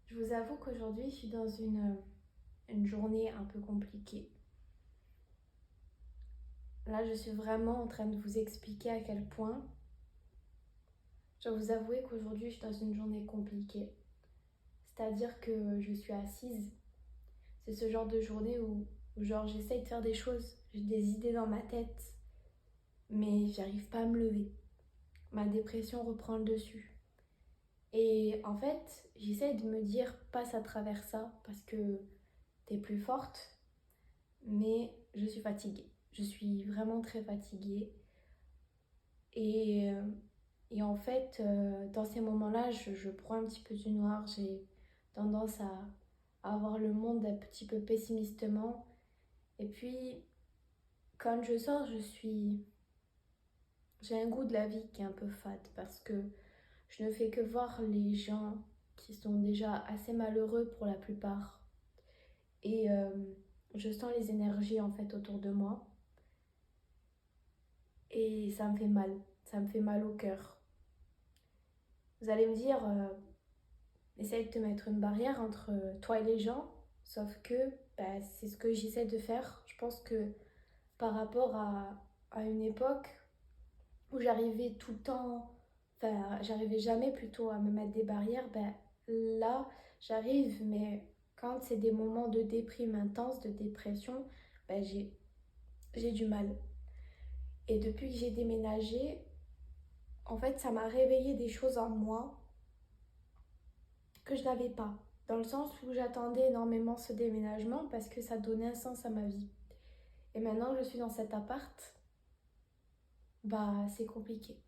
Je vous avoue qu'aujourd'hui, je suis dans une journée un peu compliquée. Là, je suis vraiment en train de vous expliquer à quel point. Je dois vous avouer qu'aujourd'hui, je suis dans une journée compliquée. C'est-à-dire que je suis assise. C'est ce genre de journée où genre, j'essaye de faire des choses. J'ai des idées dans ma tête, mais j'arrive pas à me lever. Ma dépression reprend le dessus. Et en fait, j'essaye de me dire, passe à travers ça, parce que t'es plus forte. Mais je suis fatiguée. Je suis vraiment très fatiguée. Et, euh, et en fait, dans ces moments-là, je prends un petit peu du noir. J'ai tendance à voir le monde un petit peu pessimistement. Et puis, quand je sors, j'ai un goût de la vie qui est un peu fade parce que je ne fais que voir les gens qui sont déjà assez malheureux pour la plupart. Et je sens les énergies en fait autour de moi. Et ça me fait mal. Ça me fait mal au cœur. Vous allez me dire, essaye de te mettre une barrière entre toi et les gens, sauf que bah, c'est ce que j'essaie de faire. Je pense que par rapport à une époque où j'arrivais tout le temps, enfin, j'arrivais jamais plutôt à me mettre des barrières, ben là, j'arrive, mais quand c'est des moments de déprime intense, de dépression, ben j'ai du mal. Et depuis que j'ai déménagé, en fait, ça m'a réveillé des choses en moi que je n'avais pas. Dans le sens où j'attendais énormément ce déménagement parce que ça donnait un sens à ma vie. Et maintenant que je suis dans cet appart, bah c'est compliqué.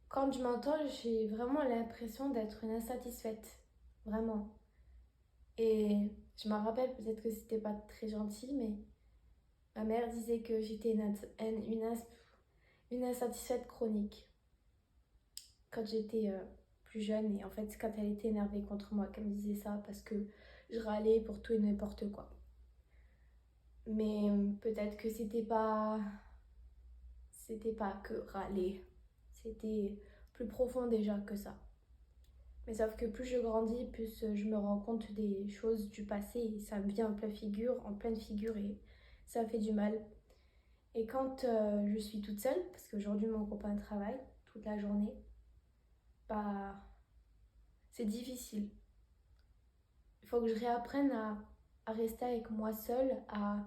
Quand je m'entends, j'ai vraiment l'impression d'être une insatisfaite. Vraiment. Et je me rappelle, peut-être que c'était pas très gentil, mais ma mère disait que j'étais une insatisfaite chronique quand j'étais plus jeune. Et en fait, c'est quand elle était énervée contre moi qu'elle me disait ça parce que je râlais pour tout et n'importe quoi. Mais peut-être que c'était pas que râler. C'était plus profond déjà que ça. Mais sauf que plus je grandis, plus je me rends compte des choses du passé et ça me vient en pleine figure et ça me fait du mal. Et quand je suis toute seule, parce qu'aujourd'hui mon copain travaille toute la journée, bah c'est difficile. Il faut que je réapprenne à rester avec moi seule, à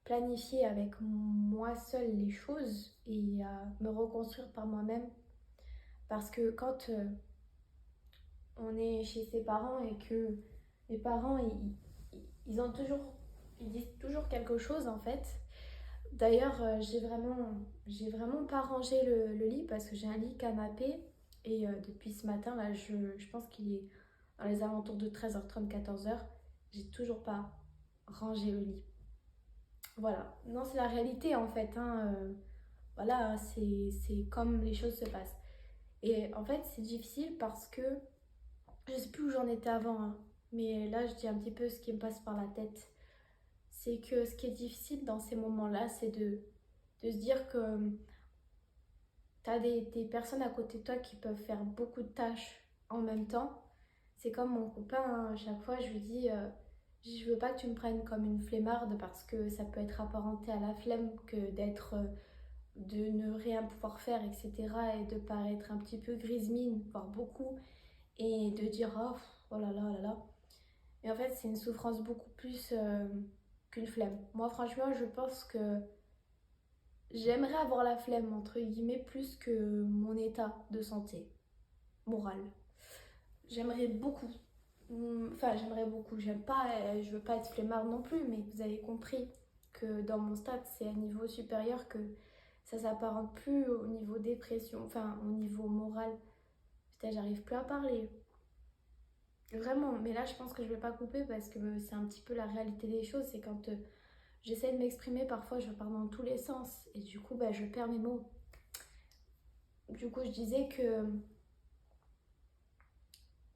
planifier avec moi seule les choses et à me reconstruire par moi-même. Parce que quand on est chez ses parents et que les parents, ils ont toujours, ils disent toujours quelque chose en fait. D'ailleurs, j'ai vraiment pas rangé le lit parce que j'ai un lit canapé et depuis ce matin, là, je pense qu'il est dans les alentours de 13h30, 14h. J'ai toujours pas rangé le lit. Voilà, non, c'est la réalité en fait, hein. Voilà, c'est comme les choses se passent. Et en fait, c'est difficile parce que je sais plus où j'en étais avant, hein, mais là, je dis un petit peu ce qui me passe par la tête. C'est que ce qui est difficile dans ces moments-là, c'est de se dire que tu as des personnes à côté de toi qui peuvent faire beaucoup de tâches en même temps. C'est comme mon copain, hein, à chaque fois, je lui dis je veux pas que tu me prennes comme une flemmarde parce que ça peut être apparenté à la flemme que de ne rien pouvoir faire, etc. Et de paraître un petit peu grise mine, voire beaucoup, et de dire oh là là, oh là là. Et en fait, c'est une souffrance beaucoup plus qu'une flemme. Moi, franchement, je pense que j'aimerais avoir la flemme, entre guillemets, plus que mon état de santé morale. J'aimerais beaucoup. Enfin, j'aimerais beaucoup. J'aime pas, je veux pas être flemmarde non plus, mais vous avez compris que dans mon stade, c'est à un niveau supérieur que ça s'apparente plus au niveau dépression, enfin, au niveau moral. Putain, j'arrive plus à parler. Vraiment, mais là je pense que je vais pas couper parce que c'est un petit peu la réalité des choses. C'est quand j'essaie de m'exprimer, parfois je pars dans tous les sens et du coup bah, je perds mes mots. Du coup je disais que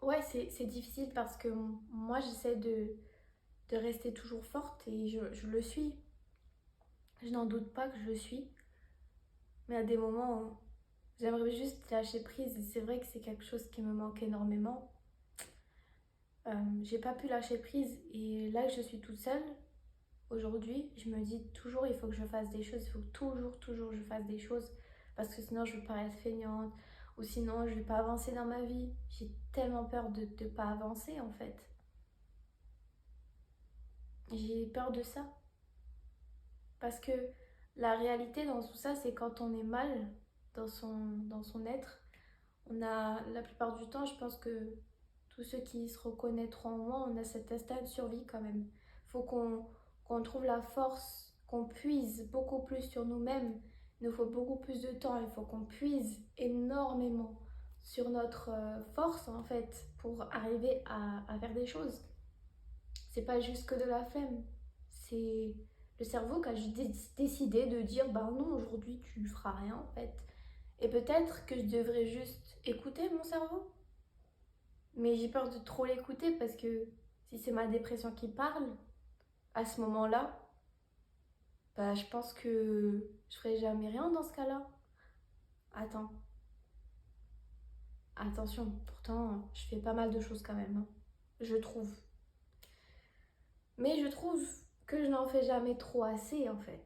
ouais c'est difficile parce que moi j'essaie de rester toujours forte et je le suis. Je n'en doute pas que je le suis. Mais à des moments j'aimerais juste lâcher prise et c'est vrai que c'est quelque chose qui me manque énormément. J'ai pas pu lâcher prise et là que je suis toute seule, aujourd'hui, je me dis toujours il faut que je fasse des choses, il faut toujours je fasse des choses parce que sinon je vais paraître feignante ou sinon je vais pas avancer dans ma vie. J'ai tellement peur de ne pas avancer en fait. J'ai peur de ça parce que la réalité dans tout ça, c'est quand on est mal dans son être, on a la plupart du temps, je pense que tous ceux qui se reconnaîtront en moi, on a cet instinct de survie quand même. Faut qu'on trouve la force, qu'on puise beaucoup plus sur nous-mêmes. Il nous faut beaucoup plus de temps, il faut qu'on puise énormément sur notre force en fait pour arriver à faire des choses. C'est pas juste que de la flemme, c'est le cerveau qui a juste décidé de dire bah non, aujourd'hui tu feras rien en fait. Et peut-être que je devrais juste écouter mon cerveau, mais j'ai peur de trop l'écouter parce que si c'est ma dépression qui parle, à ce moment-là, bah je pense que je ferai jamais rien dans ce cas-là. Attends, attention, pourtant je fais pas mal de choses quand même, hein, je trouve. Mais je trouve que je n'en fais jamais trop assez en fait.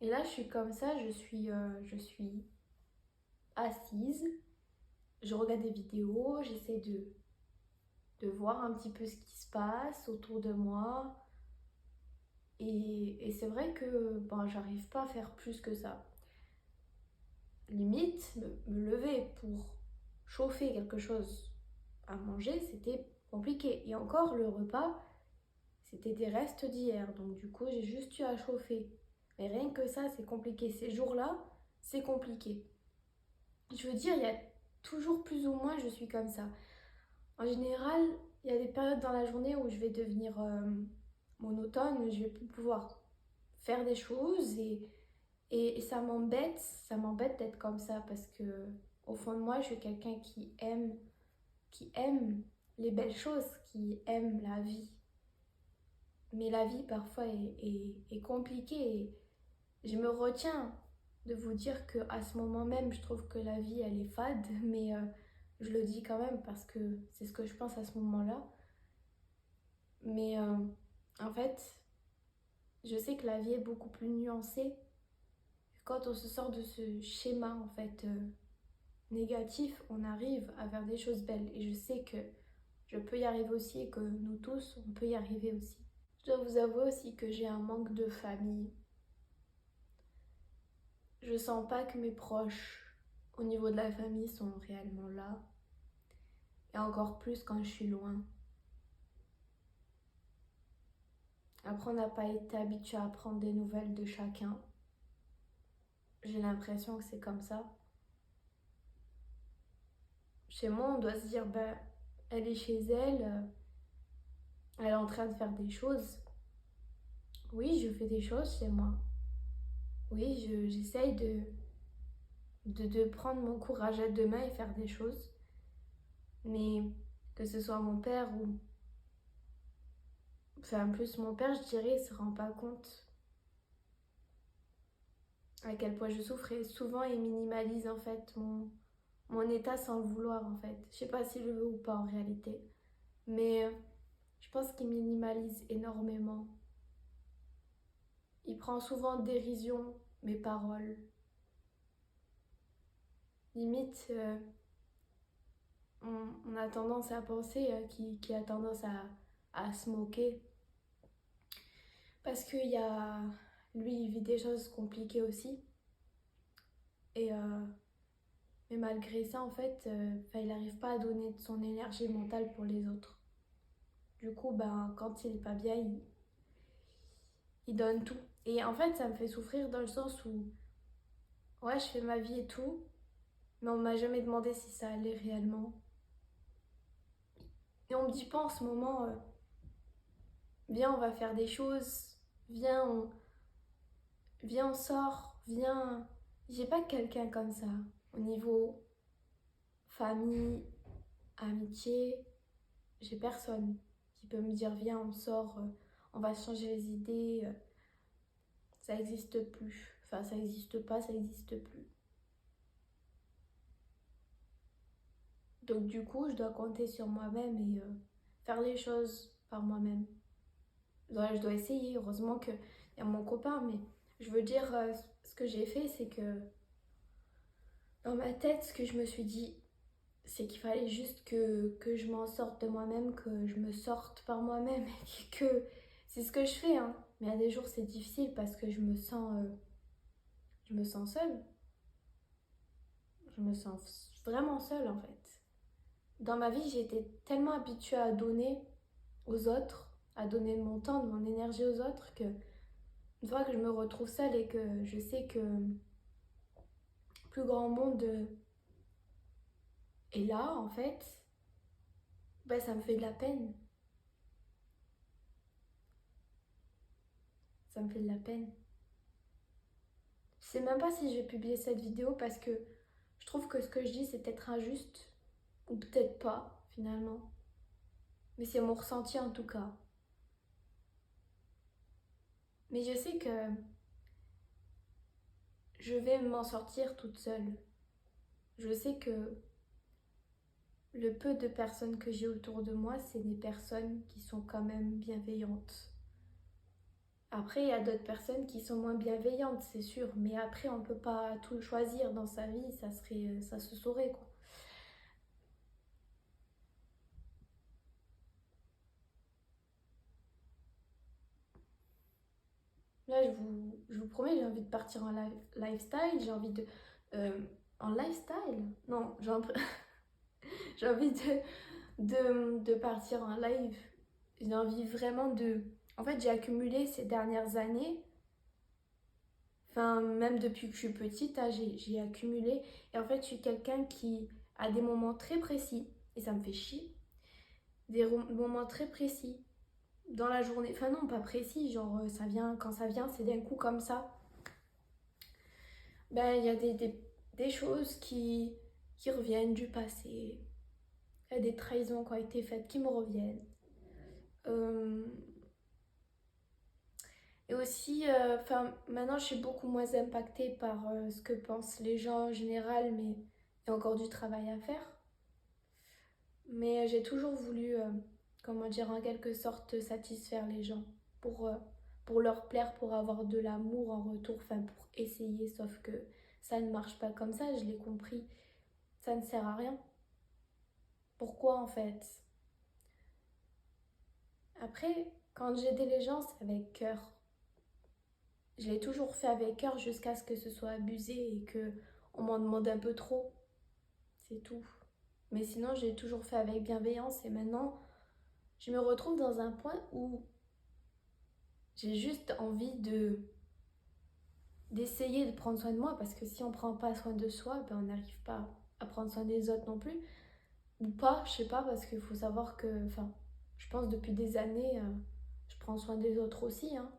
Et là je suis comme ça, je suis assise, je regarde des vidéos, j'essaie de voir un petit peu ce qui se passe autour de moi. Et c'est vrai que bon, j'arrive pas à faire plus que ça. Limite, me lever pour chauffer quelque chose à manger, c'était compliqué. Et encore, le repas, c'était des restes d'hier. Donc du coup, j'ai juste eu à chauffer. Mais rien que ça, c'est compliqué. Ces jours-là, c'est compliqué. Je veux dire, il y a toujours plus ou moins, je suis comme ça. En général, il y a des périodes dans la journée où je vais devenir monotone, je vais plus pouvoir faire des choses et ça m'embête d'être comme ça parce que au fond de moi, je suis quelqu'un qui aime les belles choses, qui aime la vie. Mais la vie parfois est compliquée et je me retiens de vous dire que à ce moment même, je trouve que la vie elle est fade, mais je le dis quand même parce que c'est ce que je pense à ce moment-là. Mais en fait, je sais que la vie est beaucoup plus nuancée quand on se sort de ce schéma en fait négatif, on arrive à faire des choses belles et je sais que je peux y arriver aussi et que nous tous, on peut y arriver aussi. Je dois vous avouer aussi que j'ai un manque de famille. Je sens pas que mes proches au niveau de la famille sont réellement là et encore plus quand je suis loin. Après, on n'a pas été habitué à prendre des nouvelles de chacun. J'ai l'impression que c'est comme ça. Chez moi, on doit se dire, ben, elle est chez elle, elle est en train de faire des choses. Oui, je fais des choses chez moi. Oui, j'essaye de prendre mon courage à deux mains et faire des choses. Mais que ce soit mon père ou... Enfin, plus mon père, je dirais, il se rend pas compte à quel point je souffre. Et souvent, il minimalise en fait mon état sans le vouloir en fait. Je sais pas si je le veux ou pas en réalité. Mais je pense qu'il minimalise énormément. Il prend souvent en dérision mes paroles. Limite, on a tendance à penser qu'il a tendance à se moquer. Parce qu'il y a... Lui, il vit des choses compliquées aussi. Et mais malgré ça, en fait, il n'arrive pas à donner de son énergie mentale pour les autres. Du coup, ben, quand il est pas bien, il donne tout. Et en fait, ça me fait souffrir dans le sens où, ouais, je fais ma vie et tout, mais on m'a jamais demandé si ça allait réellement. Et on me dit pas en ce moment, viens, on va faire des choses, viens, on sort, viens. J'ai pas quelqu'un comme ça. Au niveau famille, amitié, j'ai personne qui peut me dire viens, on sort, on va se changer les idées. Ça n'existe plus. Enfin, ça n'existe pas, ça n'existe plus. Donc du coup, je dois compter sur moi-même et faire les choses par moi-même. Je dois essayer. Heureusement qu'il y a mon copain, mais je veux dire, ce que j'ai fait, c'est que dans ma tête, ce que je me suis dit, c'est qu'il fallait juste que je m'en sorte de moi-même, que je me sorte par moi-même, et que c'est ce que je fais, hein. Mais à des jours, c'est difficile parce que je me sens seule. Je me sens vraiment seule, en fait. Dans ma vie, j'ai été tellement habituée à donner aux autres, à donner de mon temps, de mon énergie aux autres, que une fois que je me retrouve seule et que je sais que plus grand monde est là, en fait, bah, ça me fait de la peine. Ça me fait de la peine. Je sais même pas si je vais publier cette vidéo parce que je trouve que ce que je dis c'est peut-être injuste ou peut-être pas finalement. Mais c'est mon ressenti en tout cas. Mais je sais que je vais m'en sortir toute seule. Je sais que le peu de personnes que j'ai autour de moi, c'est des personnes qui sont quand même bienveillantes. Après, il y a d'autres personnes qui sont moins bienveillantes, c'est sûr. Mais après, on peut pas tout choisir dans sa vie, ça se saurait quoi. Là, je vous promets, j'ai envie de partir en lifestyle, j'ai envie de... euh, en lifestyle? Non, j'ai envie de partir en live. J'ai envie vraiment de... En fait, j'ai accumulé ces dernières années, enfin, même depuis que je suis petite, hein, j'ai accumulé. Et en fait, je suis quelqu'un qui a des moments très précis, et ça me fait chier, moments très précis dans la journée. Enfin non, pas précis, genre ça vient, quand ça vient, c'est d'un coup comme ça. Ben, il y a des choses qui reviennent du passé. Il y a des trahisons qui ont été faites qui me reviennent. Euh, et aussi, enfin, maintenant je suis beaucoup moins impactée par ce que pensent les gens en général, mais il y a encore du travail à faire. Mais j'ai toujours voulu, comment dire, en quelque sorte satisfaire les gens pour, euh, pour leur plaire, pour avoir de l'amour en retour, enfin pour essayer, sauf que ça ne marche pas comme ça, je l'ai compris, ça ne sert à rien. Pourquoi en fait? Après, quand j'aidais les gens, c'est avec cœur. Je l'ai toujours fait avec cœur jusqu'à ce que ce soit abusé et que on m'en demande un peu trop. C'est tout. Mais sinon, j'ai toujours fait avec bienveillance et maintenant, je me retrouve dans un point où j'ai juste envie de d'essayer de prendre soin de moi parce que si on prend pas soin de soi, ben on n'arrive pas à prendre soin des autres non plus. Ou pas, je sais pas, parce qu'il faut savoir que, enfin, je pense depuis des années, je prends soin des autres aussi, hein.